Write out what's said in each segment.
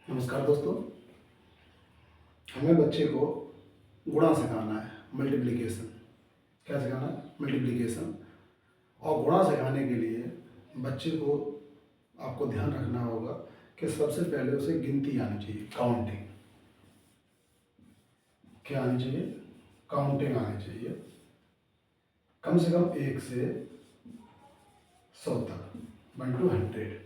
नमस्कार दोस्तों। हमें बच्चे को गुणा सिखाना है, मल्टीप्लिकेशन। क्या सिखाना है? मल्टीप्लिकेशन। और गुणा सिखाने के लिए बच्चे को आपको ध्यान रखना होगा कि सबसे पहले उसे गिनती आनी चाहिए, काउंटिंग। क्या आनी चाहिए? काउंटिंग आनी चाहिए, कम से कम 1 से 100 तक, 1 to 100।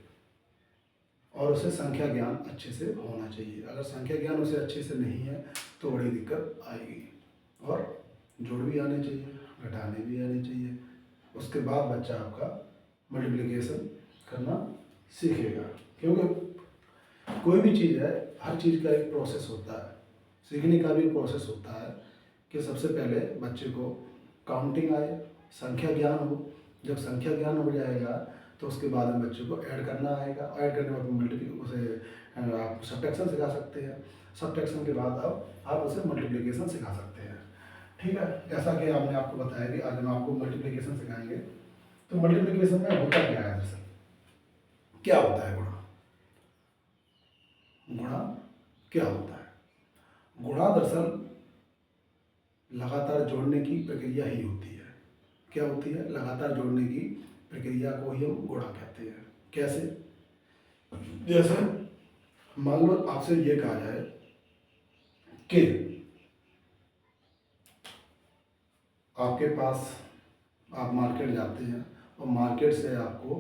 और उसे संख्या ज्ञान अच्छे से होना चाहिए। अगर संख्या ज्ञान उसे अच्छे से नहीं है तो बड़ी दिक्कत आएगी। और जोड़ भी आने चाहिए, घटाने भी आने चाहिए। उसके बाद बच्चा आपका मल्टीप्लिकेशन करना सीखेगा। क्योंकि कोई भी चीज़ है, हर चीज़ का एक प्रोसेस होता है, सीखने का भी प्रोसेस होता है कि सबसे पहले बच्चे को काउंटिंग आए, संख्या ज्ञान हो। जब संख्या ज्ञान हो जाएगा तो उसके बाद में बच्चे को ऐड करना आएगा। ऐड करने के बाद मल्टीप्ली उसे आप सब्ट्रैक्शन सिखा सकते हैं। सब्ट्रैक्शन के बाद अब आप उसे मल्टीप्लिकेशन सिखा सकते हैं। ठीक है, जैसा कि आपने आपको बताया कि आज हम आपको मल्टीप्लिकेशन सिखाएंगे। तो मल्टीप्लिकेशन में होता क्या है? दरअसल क्या होता है गुणा? गुणा क्या होता है? गुणा दरअसल लगातार जोड़ने की प्रक्रिया ही होती है। क्या होती है? लगातार जोड़ने की प्रक्रिया को ही हम गुणा कहते हैं। कैसे? जैसे मान लो आपसे ये कहा जाए कि आपके पास, आप मार्केट जाते हैं और मार्केट से आपको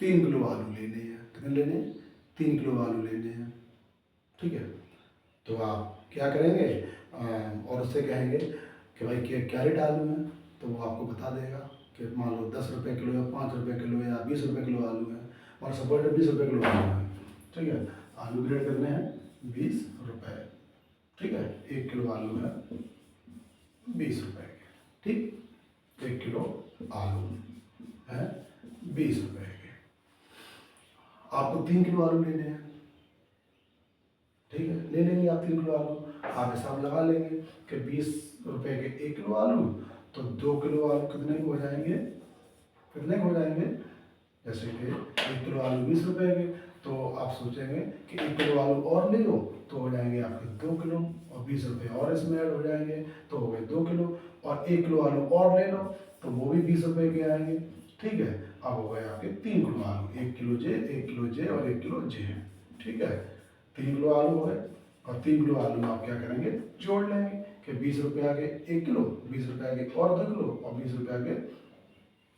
3 किलो आलू लेने हैं। कितने लेने हैं? 3 किलो आलू लेने हैं। ठीक है, तो आप क्या करेंगे? और उससे कहेंगे कि भाई क्या रेट आलू है, तो वो आपको बता देगा कि मान लो 10 रुपये किलो या 5 रुपये किलो या 20 रुपये किलो आलू है। और सपोज 20 रुपये किलो आलू है। ठीक है, आलू के रेट कितने हैं? 20 रुपये। ठीक है, 1 किलो आलू है 20 रुपये के। ठीक, 1 किलो आलू है 20 रुपये के। आपको 3 किलो आलू लेने हैं। ठीक है, ले लेंगे आप 3 किलो आलू। आप हिसाब लगा लेंगे कि 20 रुपये के 1 किलो आलू, तो 2 किलो आलू कितने के हो जाएंगे? कितने के हो जाएंगे? जैसे कि 1 किलो आलू 20 रुपये के, तो आप सोचेंगे कि 1 किलो आलू और ले लो तो हो जाएंगे आपके 2 किलो, और 20 रुपये और इसमें ऐड हो जाएंगे तो हो गए 2 किलो। और 1 किलो आलू और ले लो तो वो भी 20 रुपये के आएंगे। ठीक है, अब हो गए आपके 3 किलो आलू, 1 किलो जे, 1 किलो जे और 1 किलो जे। ठीक है, 3 किलो आलू हो गए। और 3 किलो आलू में आप क्या करेंगे? जोड़ लेंगे कि 20 रुपये आगे 1 किलो, 20 रुपये आगे और 2 किलो, और 20 रुपये आगे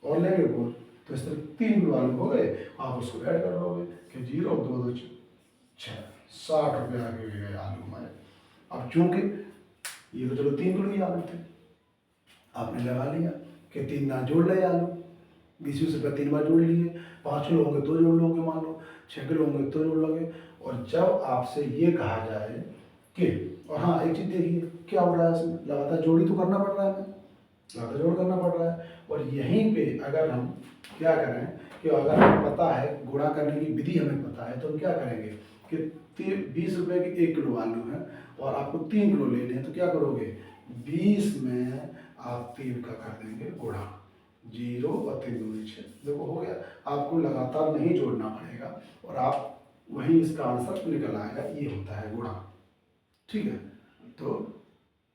और लेंगे बोल। तो इस तरह 3 किलो आलू हो गए। आप उसको ऐड कर दोगे कि 0 2 2 6, 60 रुपये आगे हो गए आलू हमारे। अब चूंकि ये तो चलो 3 किलो ही आलू थे, आपने लगा लिया कि 3 ना जोड़ ले आलू, 20 रुपये 3 बार जोड़ लिए। 5 किलो होंगे तो जोड़ लोगे, मान लो 6 किलो होंगे तो जोड़ लोगे। और जब आपसे ये कहा जाए कि, और हाँ एक चीज़ देखिए क्या हो रहा है इसमें, लगातार जोड़ी तो करना पड़ रहा है, हमें लगातार जोड़ करना पड़ रहा है। और यहीं पे अगर हम क्या करें कि अगर हमें पता है गुणा करने की विधि, हमें पता है, तो हम क्या करेंगे कि 20 रुपये के 1 किलो आलू है और आपको 3 किलो लेने हैं, तो क्या करोगे? 20 में आप 3 का कर देंगे गुणा, 0 और 3 दूनी 6। देखो हो गया। आपको लगातार नहीं जोड़ना पड़ेगा और आप वहीं इसका आंसर निकल आएगा। ये होता है गुणा। ठीक है, तो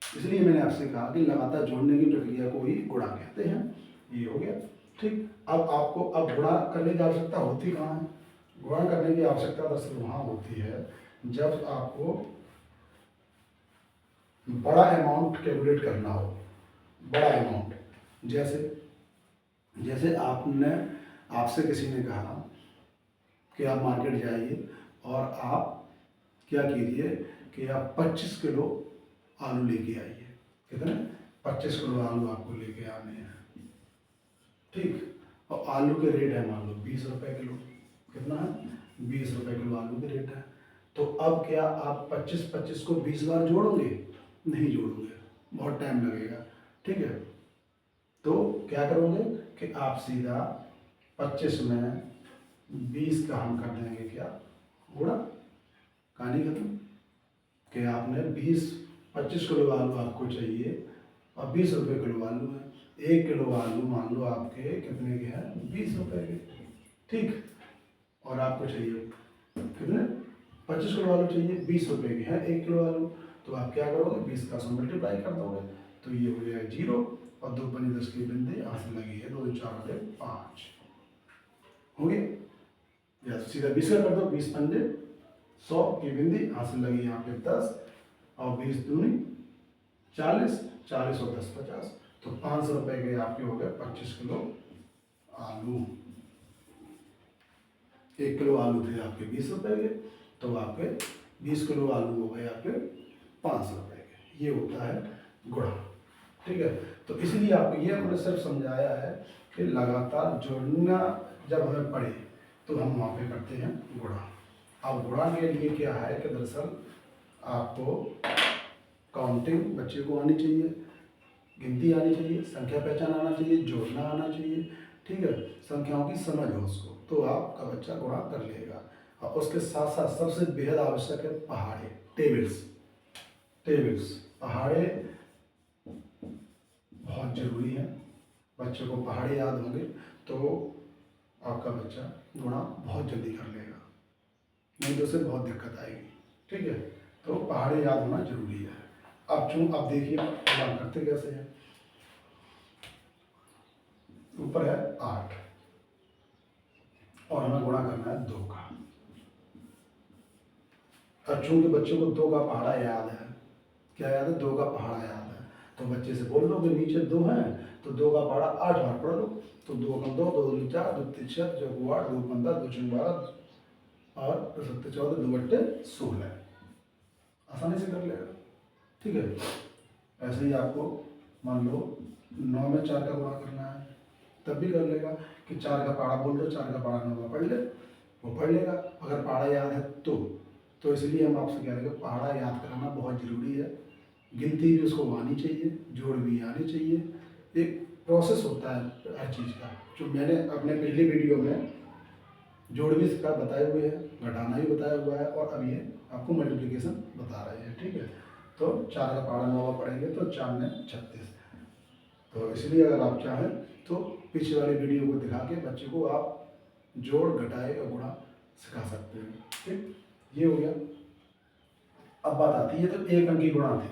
इसलिए मैंने आपसे कहा कि लगातार जोड़ने की प्रक्रिया को ही गुणा कहते हैं। ये हो गया। ठीक, अब आपको अब गुणा करने की आवश्यकता होती कहाँ है? गुणा करने की आवश्यकता दरअसल वहाँ होती है जब आपको बड़ा अमाउंट कैलकुलेट करना हो। बड़ा अमाउंट, जैसे जैसे आपसे किसी ने कहा कि आप मार्केट जाइए और आप क्या कीजिए कि आप 25 किलो आलू लेके आइए। कितने? 25 किलो आलू आपको लेके आने हैं। ठीक, और आलू के रेट है मान लो 20 रुपये किलो। कितना है? 20 रुपये किलो आलू के रेट है। तो अब क्या आप 25 को 20 बार जोड़ोगे? नहीं जोड़ोगे, बहुत टाइम लगेगा। ठीक है, तो क्या करोगे कि आप सीधा 25 में 20 का हम कर देंगे क्या? गुणा। कहानी खत्म। कि आपने 25 किलो आलू आपको चाहिए और 20 रुपये किलो आलू है। 1 किलो आलू मान लो आपके कितने के हैं? 20 रुपये के। ठीक, और आपको चाहिए कितने? 25 किलो आलू चाहिए, 20 रुपये के हैं 1 किलो आलू, तो आप क्या करोगे 20 का 100 मल्टीप्लाई कर दोगे, तो ये हो जाएगा 0 और 2 पन्नी 10 की बिंदी यहाँ से लगी है, 2 4 5 हो गया, या सीधा 20 का कर दो, 20 पंजे 100 की बिंदी यहाँ से लगी यहाँ पे 10 और 20 दूनी 40, 40 और 10 50, तो 500 रुपये के आपके हो गए 25 किलो आलू। 1 किलो आलू थे आपके 20 रुपये के, तो आपके 20 किलो आलू हो गए आपके 500 रुपये के। ये होता है गुणा, ठीक है। तो इसलिए आपको ये हमने सिर्फ समझाया है कि लगातार जोड़ना जब हमें पड़े तो हम वहाँ पे करते हैं गुणा। अब गुणा के लिए क्या है कि दरअसल आपको काउंटिंग बच्चे को आनी चाहिए, गिनती आनी चाहिए, संख्या पहचान आना चाहिए, जोड़ना आना चाहिए, ठीक है, संख्याओं की समझ हो उसको, तो आपका बच्चा गुणा कर लेगा। और उसके साथ साथ सबसे बेहद आवश्यक है पहाड़े, टेबल्स। पहाड़े बहुत जरूरी है, बच्चे को पहाड़े याद होंगे तो आपका बच्चा गुणा बहुत जल्दी कर लेगा, नहीं तो उसे बहुत दिक्कत आएगी, ठीक है। तो पहाड़े याद होना जरूरी है। अब देखिए गुणा करते कैसे हैं। ऊपर है 8 और हमें गुणा करना है 2 का। अब चूंकि बच्चों को 2 का पहाड़ा याद है, क्या याद है, 2 का पहाड़ा याद है, तो बच्चे से बोल दो कि नीचे 2 हैं तो 2 का पहाड़ा 8 बार पढ़ लो, तो 2 का 2, 2 दूनी 4, 2 तीन 6, 2 8, 2 15, 2 6 12 और 2 7 14, 2 8 16, आसानी से कर लेगा, ठीक है। ऐसे ही आपको मान लो 9 में 4 का गुणा करना है, तब भी कर लेगा कि 4 का पहाड़ा बोल दो, 4 का पहाड़ा 9 का पढ़ ले, वो पढ़ लेगा अगर पहाड़ा याद है तो इसलिए हम आपसे कह रहे हैं कि पहाड़ा याद कराना बहुत ज़रूरी है। गिनती भी उसको आनी चाहिए, जोड़ भी आनी चाहिए, एक प्रोसेस होता है हर चीज़ का, जो मैंने अपने पिछले वीडियो में जोड़ भी इसका बताए हुए हैं, घटाना भी बताया हुआ है, और अब ये आपको मल्टीप्लिकेशन बता रहे हैं, ठीक है। तो 4 का पहाड़ा 9 का पढ़ेंगे तो 4 में 36, तो इसलिए अगर आप चाहें तो पीछे वाले वीडियो को दिखा के बच्चे को आप जोड़ घटाए और गुणा सिखा सकते हैं, ठीक। ये हो गया। अब बात आती है तो 1 अंकी गुणा थे,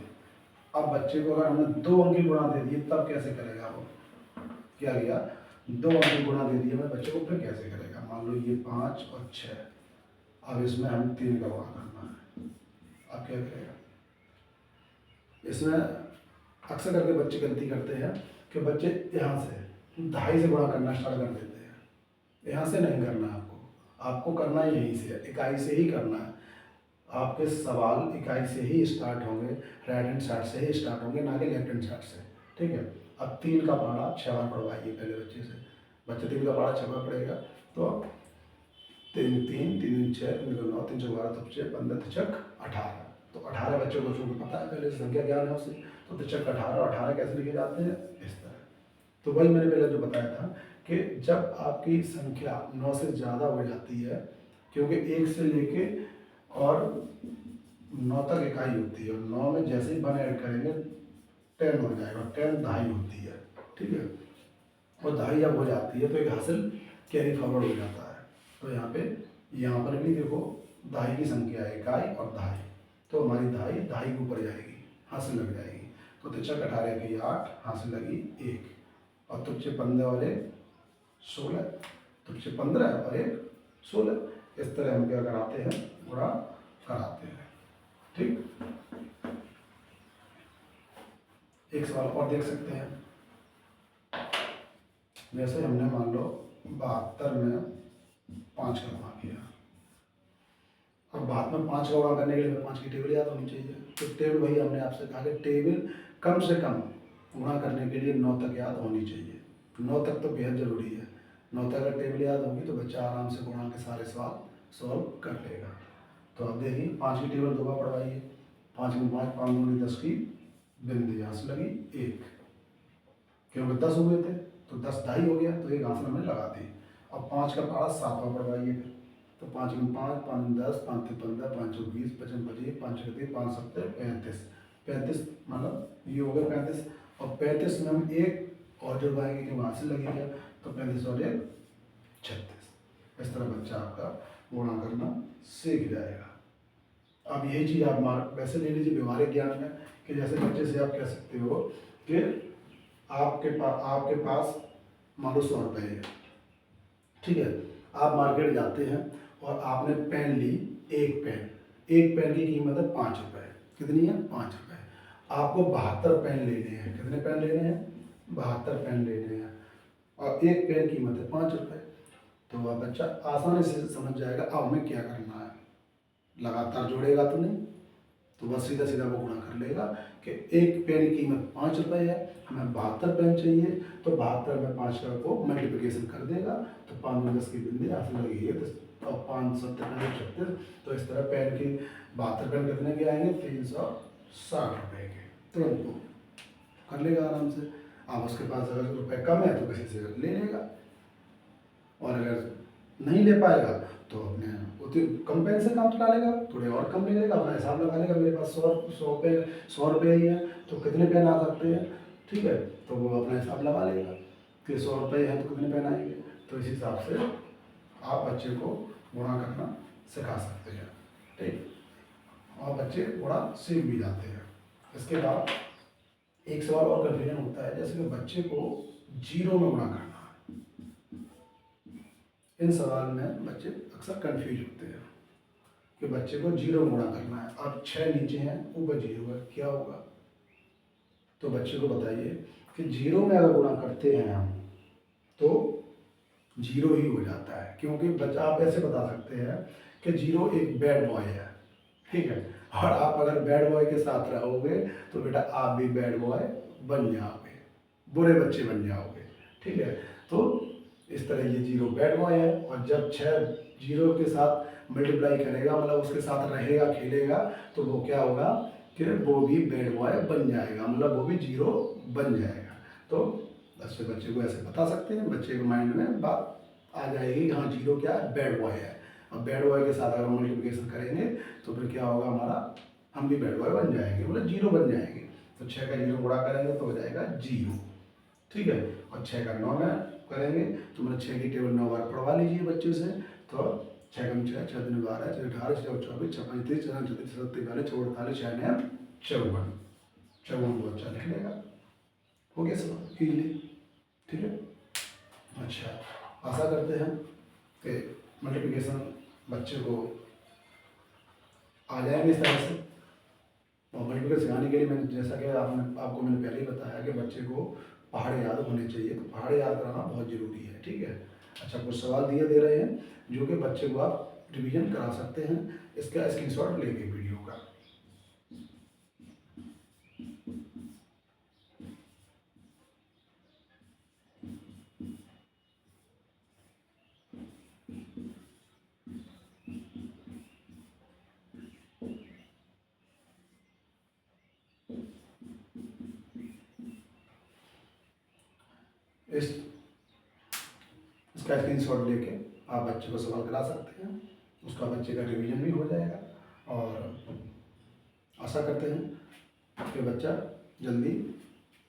अब बच्चे को अगर हमने 2 अंकी गुणा दे दिए तब कैसे करेगा वो, क्या किया 2 अंकी गुणा दे दिए मैं बच्चे को, फिर कैसे करेगा। मान लो ये 5 और 6, अब इसमें हम 3 का गुणा करना है, अब क्या करेगा। इसमें अक्सर करके बच्चे गलती करते हैं कि बच्चे यहाँ से 2.5 से गुणा करना स्टार्ट कर देते हैं, यहाँ से नहीं करना आपको करना यहीं से, इकाई से ही करना है। आपके सवाल इकाई से ही स्टार्ट होंगे, राइट हैंड साइड से ही स्टार्ट होंगे, ना कि लेफ्ट हैंड साइड से, ठीक है। अब 3 का पहाड़ा 6 बार पढ़वाइए पहले बच्चे से, बच्चे 3 का पहाड़ा 6 बार पढ़ेगा, तो 3 3 3 6 3 9 3 12 तो 6 15 तिचक 18, तो 18 बच्चों को चूँकि पता है पहले संख्या ज्ञान है उससे, तो तिचक 18, 18 कैसे लिखे जाते हैं इस तरह। तो वही मैंने पहले जो बताया था कि जब आपकी संख्या 9 से ज़्यादा हो जाती है, क्योंकि 1 से लेके और 9 तक इकाई होती है, और 9 में जैसे ही 1 ऐड करेंगे 10 हो जाएगा, 10 2.5 होती है, ठीक है। और 2.5 जब हो जाती है तो एक हासिल कैरी फॉरवर्ड हो जाता है, तो यहाँ पर भी देखो 2.5 की संख्या है, इकाई और 2.5, तो हमारी 2.5 के ऊपर जाएगी, हासिल लग जाएगी, तो तिचक 18 की 8, हासिल लगी 1, और तुच्चे 15 और 1 16, तुच्चे 15 और 1 16, इस तरह हम क्या कराते हैं, गुणा कराते हैं, ठीक। एक सवाल और देख सकते हैं, जैसे हमने मान लो 72 में 5 का गुणा किया, अब 72 में 5 का गुणा करने के लिए 5 की टेबल याद होनी चाहिए, तो टेबल वही हमने आपसे कहा कि टेबल कम से कम गुणा करने के लिए 9 तक याद होनी चाहिए, 9 तक तो बेहद ज़रूरी है। 9 तक अगर टेबल याद होगी तो बच्चा आराम से गुणा के सारे सवाल सॉल्व कर लेगा। तो अब देखिए 5 की टेबल 2 बार पढ़वाइए, 5 में 5 5 दूनी 10 की बिंदी, यहाँ से लगी 1, क्योंकि 10 हुए थे तो 10 2.5 हो गया, तो एक आंसर हमने लगा दी। अब 5 का पहाड़ा 7 बार पढ़वाइए फिर, तो 5 में 5 5 में 10 5 में 15 5 में 20 55 25 5 31 5 7 35 35, मतलब ये हो गया 35, और 35 में हम 1 और जुड़वाएंगे कि वहाँ से लगेगा, तो 35 और 1 36। इस तरह बच्चा आपका गुणा करना सीख जाएगा, अब यही चीज़ आप वैसे ले लीजिए व्यवहारिक ज्ञान में, कि जैसे बच्चे से आप कह सकते हो कि आपके पास मान लो 100 रुपये है, ठीक है। आप मार्केट जाते हैं और आपने पेन ली, एक पेन की कीमत है 5 रुपये। कितनी है? 5 रुपये। आपको 72 पेन लेने हैं। कितने पेन लेने हैं? 72 पेन लेने हैं, और एक पेन की कीमत है 5 रुपये। तो वह बच्चा आसानी से समझ जाएगा अब हमें क्या करना है। लगातार जोड़ेगा तो नहीं, तो बस सीधा सीधा वो गुणा कर लेगा कि एक पेन की कीमत 5 रुपये है, हमें 72 पेन चाहिए, तो 72 में 5 का को मल्टीप्लिकेशन कर देगा, तो 5 में 10 की बिंदी हासिल लगी है, तो 5 70 36। तो इस तरह पेन की 72 पेन कितने के आएंगे? 360 रुपये के। तुरंत वो कर लेगा आराम से। आप उसके पास अगर रुपये कम है तो किसी से ले लेगा, और अगर नहीं ले पाएगा तो अपने उतने कम पेन से काम चला लेगा, थोड़े और कम ले लेगा, अपना हिसाब लगा लेगा, मेरे पास 100 रुपये ही है तो कितने पेन आ सकते हैं, ठीक है। तो वो अपना हिसाब लगा लेगा कि 100 रुपये हैं तो कितने पेन आएंगे। तो इस हिसाब से आप बच्चे को गुणा करना सिखा सकते हैं, ठीक। और बच्चे थोड़ा सीख भी जाते हैं। इसके बाद एक सवाल और कन्फ्यूजन होता है, जैसे कि बच्चे को जीरो में गुणा करना। इन सवाल में बच्चे अक्सर कंफ्यूज होते हैं कि बच्चे को जीरो गुणा करना है। अब 6 नीचे हैं, ऊपर जीरो है, क्या होगा? तो बच्चे को बताइए कि जीरो में अगर गुणा करते हैं हम तो जीरो ही हो जाता है, क्योंकि बच्चा आप ऐसे बता सकते हैं कि जीरो एक बैड बॉय है, ठीक है। और आप अगर बैड बॉय के साथ रहोगे तो बेटा आप भी बैड बॉय बन जाओगे, बुरे बच्चे बन जाओगे, ठीक है। तो इस तरह ये जीरो बैड बॉय है, और जब 6 जीरो के साथ मल्टीप्लाई करेगा, मतलब उसके साथ रहेगा, खेलेगा, तो वो क्या होगा कि वो भी बैड बॉय बन जाएगा, मतलब वो भी जीरो बन जाएगा। तो बच्चे को ऐसे बता सकते हैं, बच्चे के माइंड में बात आ जाएगी, हाँ जीरो क्या है? बैड बॉय है। अब बैड बॉय के साथ अगर मल्टीप्लिकेशन करेंगे तो फिर क्या होगा हमारा? हम भी बैड बॉय बन जाएंगे, मतलब जीरो बन जाएंगे। तो 6 का जीरो गुणा करेंगे तो हो जाएगा जीरो, ठीक है। और 6 का 9 में करेंगे तो मतलब 6 की टेबल 9 बार पढ़वा लीजिए बच्चे से। तो 6 कम 6, 6 दूनी 12, 6 18, 6 24, 6 35, 6 36, 37, 42, 48, 6 54, 54 को बच्चा लिख लेगा। हो गया सब इजली, ठीक है। अच्छा, आशा करते हैं कि मल्टीप्लिकेशन बच्चे को आ जाएंगे इस तरह से। और मल्टीप्लिकेशन सिखाने के लिए मैंने, जैसा कि आपको मैंने पहले ही बताया कि बच्चे को पहाड़ याद होने चाहिए, तो पहाड़ याद कराना बहुत ज़रूरी है, ठीक है। अच्छा, कुछ सवाल दे रहे हैं जो कि बच्चे को आप रिवीजन करा सकते हैं, इसका स्क्रीनशॉट लेके वीडियो का। इसका स्क्रीनशॉट लेके आप बच्चे को सवाल करा सकते हैं, उसका बच्चे का रिवीजन भी हो जाएगा। और आशा करते हैं कि बच्चा जल्दी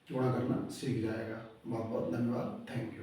गुणा करना सीख जाएगा। बहुत बहुत धन्यवाद, थैंक यू।